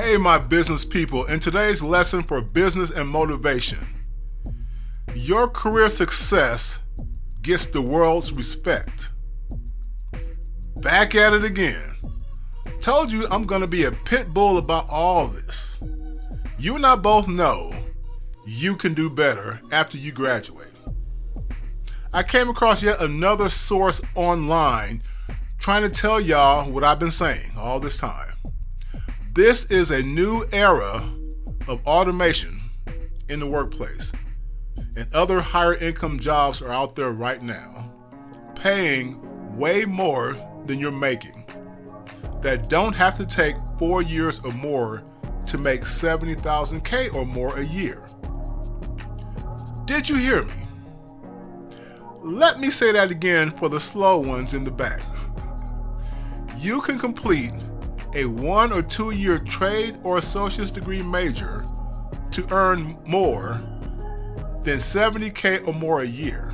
Hey, my business people, in today's lesson for business and motivation, your career success gets the world's respect. Back at it again. Told you I'm going to be a pit bull about all this. You and I both know you can do better after you graduate. I came across yet another source online trying to tell y'all what I've been saying all this time. This is a new era of automation in the workplace, and other higher income jobs are out there right now, paying way more than you're making, that don't have to take 4 years or more to make $70,000 or more a year. Did you hear me? Let me say that again for the slow ones in the back. You can complete a 1 or 2 year trade or associate's degree major to earn more than $70,000 or more a year.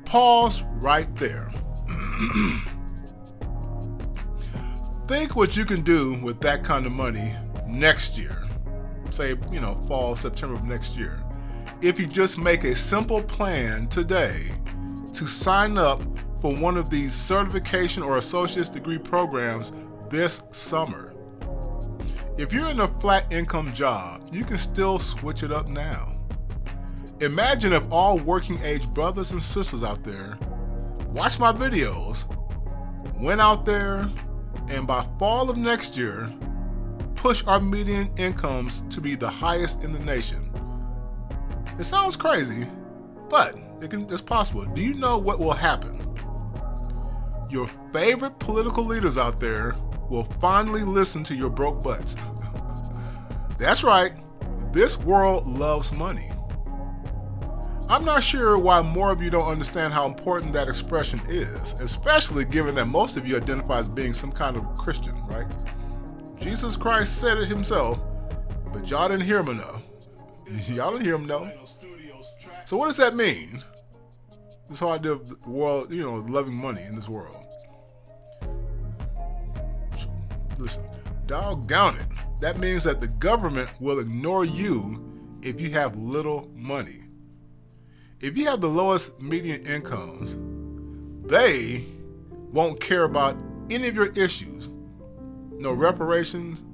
Pause right there. Think what you can do with that kind of money next year. Say, fall, September of next year. If you just make a simple plan today to sign up for one of these certification or associate's degree programs this summer. If you're in a flat income job, you can still switch it up now. Imagine if all working age brothers and sisters out there watch my videos, went out there, and by fall of next year, push our median incomes to be the highest in the nation. It sounds crazy, but it's possible. Do you know what will happen? Your favorite political leaders out there will finally listen to your broke butts. That's right, this world loves money. I'm not sure why more of you don't understand how important that expression is, especially given that most of you identify as being some kind of Christian, right? Jesus Christ said it himself, but y'all didn't hear him enough. Y'all didn't hear him enough. So what does that mean? This whole idea of the world, loving money in this world. Listen, doggone it. That means that the government will ignore you if you have little money. If you have the lowest median incomes, they won't care about any of your issues. No reparations,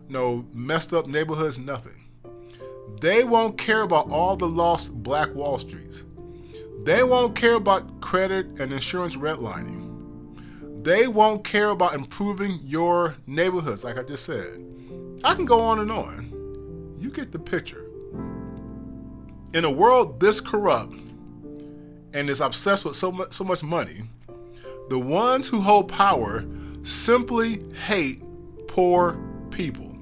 no messed up neighborhoods, nothing. They won't care about all the lost Black Wall Streets. They won't care about credit and insurance redlining. They won't care about improving your neighborhoods, like I just said. I can go on and on. You get the picture. In a world this corrupt and is obsessed with so much money, the ones who hold power simply hate poor people.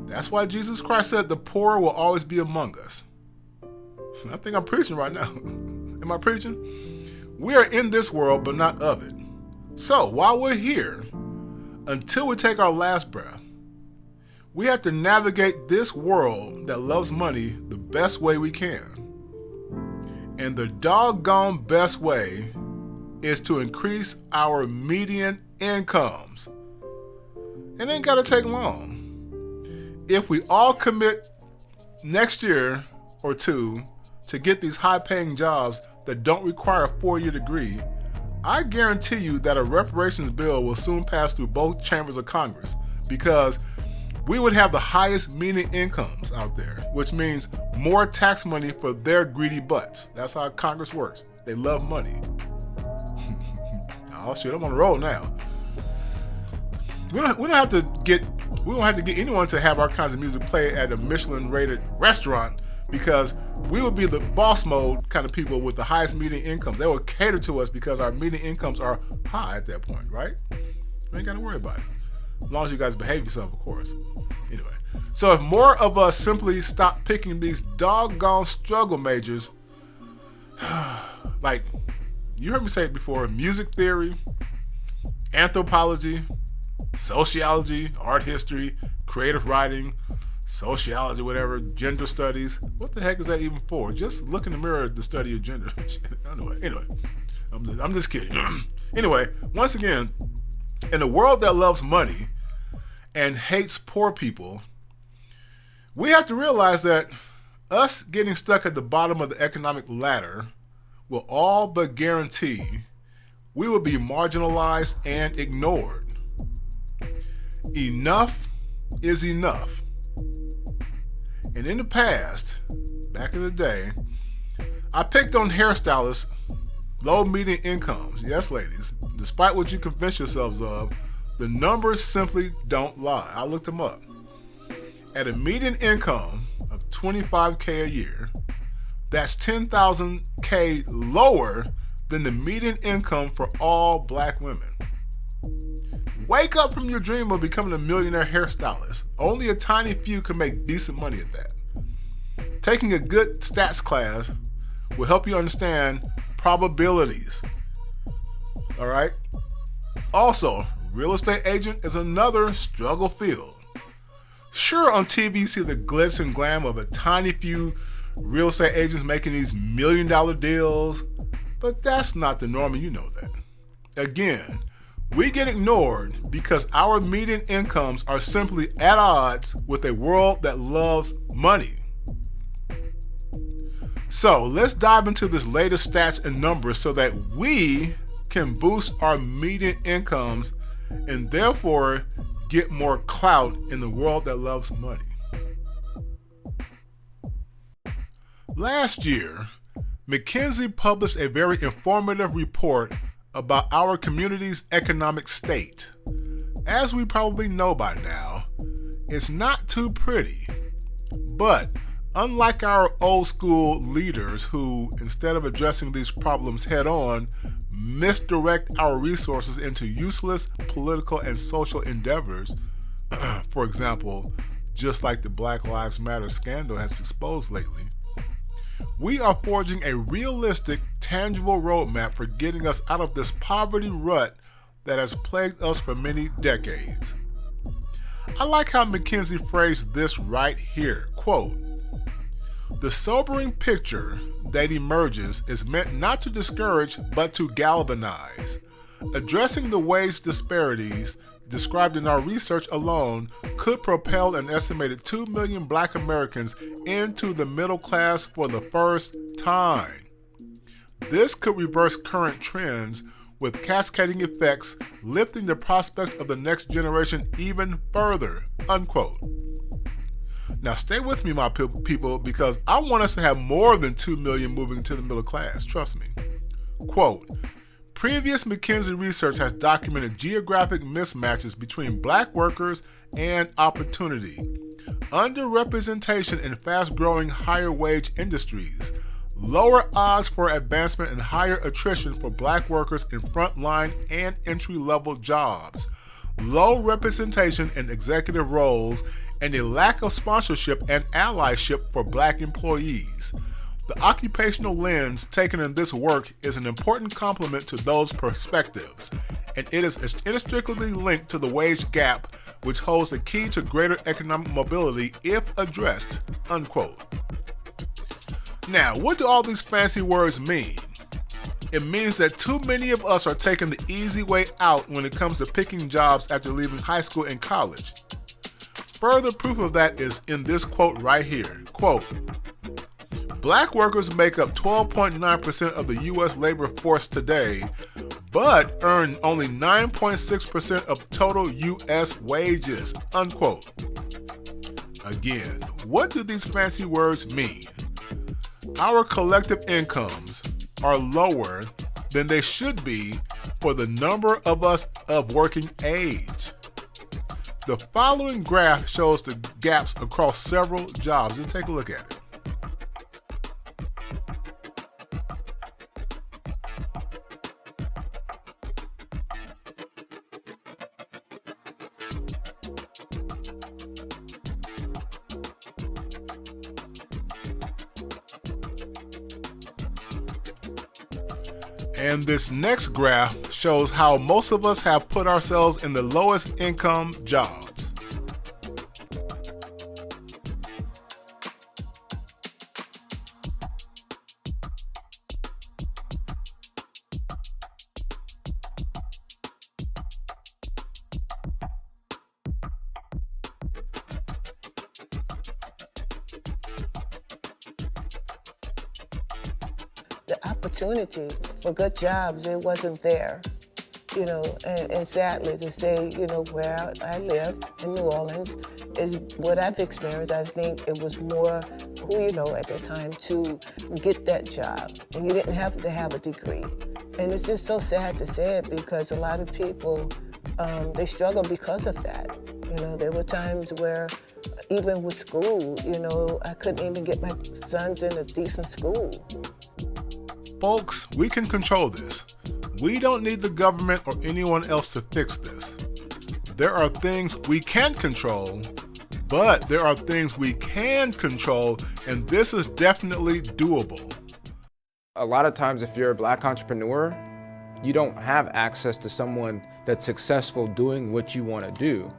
That's why Jesus Christ said the poor will always be among us. I think I'm preaching right now. Am I preaching? We are in this world, but not of it. So while we're here, until we take our last breath, we have to navigate this world that loves money the best way we can. And the doggone best way is to increase our median incomes. It ain't got to take long. If we all commit next year or two to get these high-paying jobs that don't require a 4-year degree, I guarantee you that a reparations bill will soon pass through both chambers of Congress, because we would have the highest median incomes out there, which means more tax money for their greedy butts. That's how Congress works. They love money. Oh shit, I'm on the roll now. We don't have to get anyone to have our kinds of music play at a Michelin-rated restaurant, because we would be the boss mode kind of people with the highest median incomes. They will cater to us because our median incomes are high at that point, right? We ain't got to worry about it. As long as you guys behave yourself, of course. Anyway, so if more of us simply stop picking these doggone struggle majors, like, you heard me say it before, music theory, anthropology, sociology, art history, creative writing, sociology, whatever, gender studies. What the heck is that even for? Just look in the mirror to study your gender. Anyway, I'm just kidding. Anyway, once again, In a world that loves money and hates poor people, we have to realize that us getting stuck at the bottom of the economic ladder will all but guarantee we will be marginalized and ignored. Enough is enough. And in the past, back in the day, I picked on hairstylists, low median incomes. Yes, ladies, despite what you convince yourselves of, the numbers simply don't lie. I looked them up. At a median income of $25K a year, that's $10,000 lower than the median income for all black women. Wake up from your dream of becoming a millionaire hairstylist. Only a tiny few can make decent money at that. Taking a good stats class will help you understand probabilities. All right? Also, real estate agent is another struggle field. Sure, on TV you see the glitz and glam of a tiny few real estate agents making these $1 million deals, but that's not the norm, and you know that. Again, we get ignored because our median incomes are simply at odds with a world that loves money. So let's dive into this latest stats and numbers so that we can boost our median incomes and therefore get more clout in the world that loves money. Last year, McKinsey published a very informative report about our community's economic state. As we probably know by now, it's not too pretty. But unlike our old school leaders who, instead of addressing these problems head on, misdirect our resources into useless political and social endeavors, for example, just like the Black Lives Matter scandal has exposed lately, we are forging a realistic, tangible roadmap for getting us out of this poverty rut that has plagued us for many decades. I like how McKinsey phrased this right here, quote, "The sobering picture that emerges is meant not to discourage but to galvanize. Addressing the wage disparities described in our research alone could propel an estimated 2 million black Americans into the middle class for the first time. This could reverse current trends with cascading effects, lifting the prospects of the next generation even further," unquote. Now stay with me, my people, because I want us to have more than 2 million moving to the middle class, trust me. Quote, "Previous McKinsey research has documented geographic mismatches between black workers and opportunity, underrepresentation in fast-growing higher-wage industries, lower odds for advancement and higher attrition for black workers in frontline and entry-level jobs, low representation in executive roles, and a lack of sponsorship and allyship for black employees. The occupational lens taken in this work is an important complement to those perspectives, and it is inextricably linked to the wage gap, which holds the key to greater economic mobility if addressed," unquote. Now, what do all these fancy words mean? It means that too many of us are taking the easy way out when it comes to picking jobs after leaving high school and college. Further proof of that is in this quote right here, quote, "Black workers make up 12.9% of the U.S. labor force today, but earn only 9.6% of total U.S. wages," unquote. Again, what do these fancy words mean? Our collective incomes are lower than they should be for the number of us of working age. The following graph shows the gaps across several jobs. Let's take a look at it. And this next graph shows how most of us have put ourselves in the lowest income jobs. the opportunity for good jobs, it wasn't there. You know, and sadly to say, you know, where I live in New Orleans is what I've experienced. I think it was more who you know at the time to get that job. And you didn't have to have a degree. And it's just so sad to say it because a lot of people, they struggle because of that. You know, there were times where even with school, you know, I couldn't even get my sons in a decent school. Folks, we can control this. We don't need the government or anyone else to fix this. There are things we can't control, but there are things we can control, and this is definitely doable. A lot of times if you're a Black entrepreneur, you don't have access to someone that's successful doing what you want to do.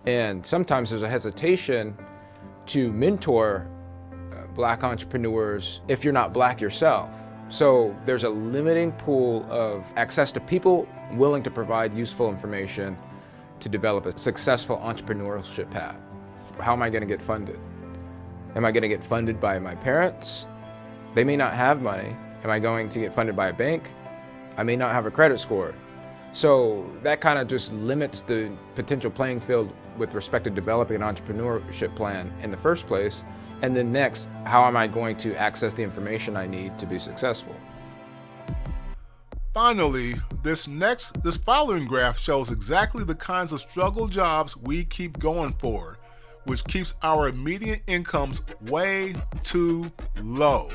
And sometimes there's a hesitation to mentor Black entrepreneurs if you're not Black yourself. So there's a limiting pool of access to people willing to provide useful information to develop a successful entrepreneurship path. How am I going to get funded? Am I going to get funded by my parents? They may not have money. Am I going to get funded by a bank? I may not have a credit score. So that kind of just limits the potential playing field with respect to developing an entrepreneurship plan in the first place. And then next, how am I going to access the information I need to be successful? Finally, this following graph shows exactly the kinds of struggle jobs we keep going for, which keeps our median incomes way too low,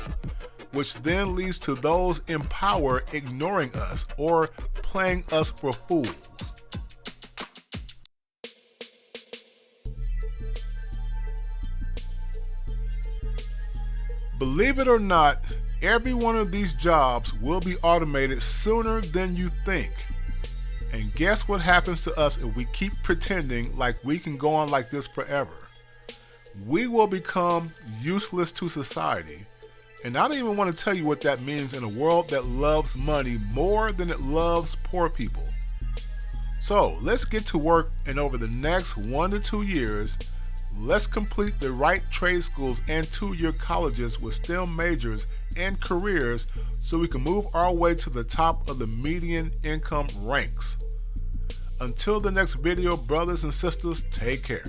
which then leads to those in power ignoring us or playing us for fools. Believe it or not, every one of these jobs will be automated sooner than you think. And guess what happens to us if we keep pretending like we can go on like this forever? We will become useless to society. And I don't even want to tell you what that means in a world that loves money more than it loves poor people. So let's get to work, and over the next 1 to 2 years, let's complete the right trade schools and 2-year colleges with STEM majors and careers so we can move our way to the top of the median income ranks. Until the next video, brothers and sisters, take care.